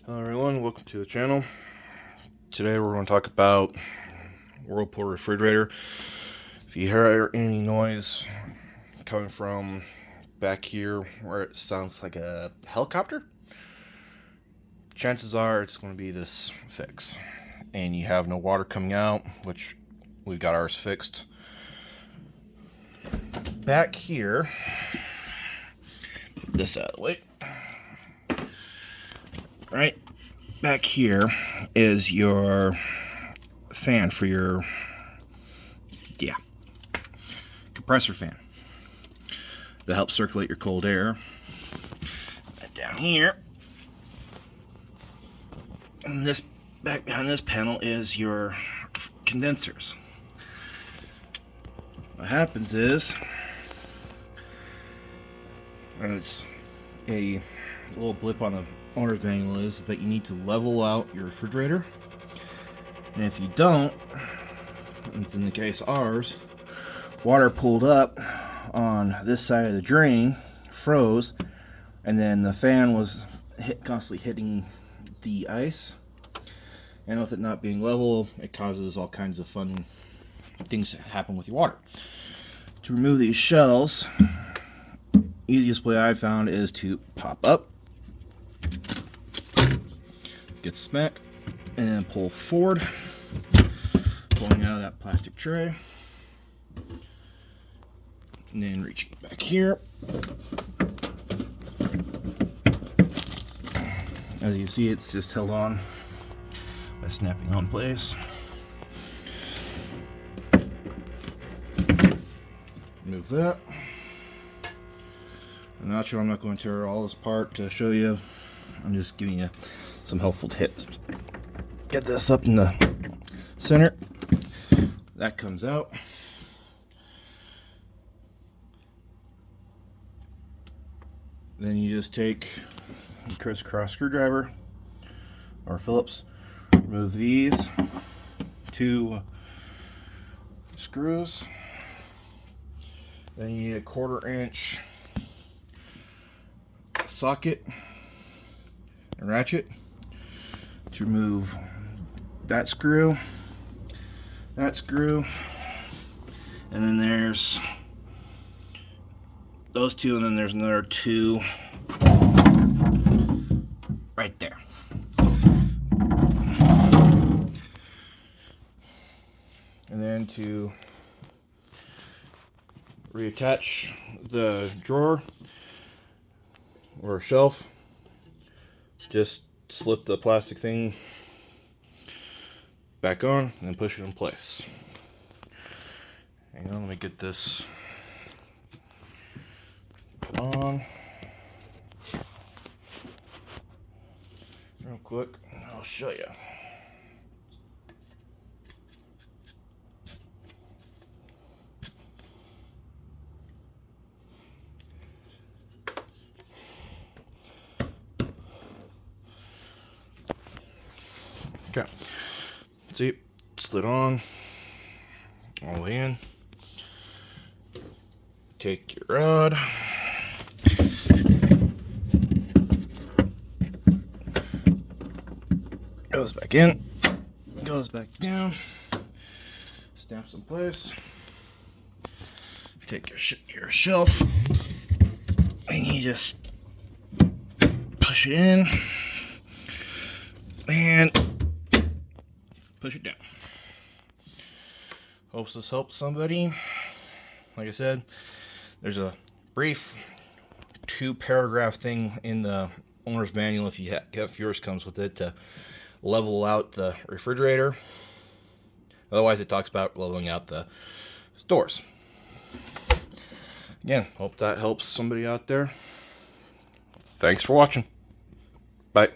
Hello everyone, welcome to the channel. Today we're going to talk about whirlpool refrigerator. If you hear any noise coming from back here where it sounds like a helicopter, chances are it's going to be this fix. And you have no water coming out, which we've got ours fixed. Back here, put this out of the way. Right back here is your fan for your compressor fan that helps circulate your cold air. And down here, and this back behind this panel is your condensers. What happens is, and it's a little blip on the owner's manual, is that you need to level out your refrigerator, and if you don't, as in the case of ours, water pulled up on this side of the drain, froze, and then the fan was constantly hitting the ice, and with it not being level, it causes all kinds of fun things to happen with your water. To remove these shells, easiest way I found is to pop up, get smack, and then pull forward, pulling out of that plastic tray, and then reaching back here. As you can see, it's just held on by snapping on place. Move that. I'm not sure, I'm not going to tear all this apart to show you. I'm just giving you some helpful tips. Get this up in the center. That comes out. Then you just take a crisscross screwdriver or Phillips, remove these two screws. Then you need a 1/4 inch socket and ratchet to remove that screw, and then there's those two, and then there's another two right there. And then to reattach the drawer or shelf, just slip the plastic thing back on and push it in place. Hang on, let me get this put on real quick and I'll show you. Okay, see, slid on all the way in. Take your rod, goes back in, goes back down, stamps in place. Take your shelf, and you just push it in and push it down. Hopes this helps somebody. Like I said, there's a brief 2-paragraph thing in the owner's manual, if yours comes with it, to level out the refrigerator. Otherwise, it talks about leveling out the doors. Again, hope that helps somebody out there. Thanks for watching. Bye.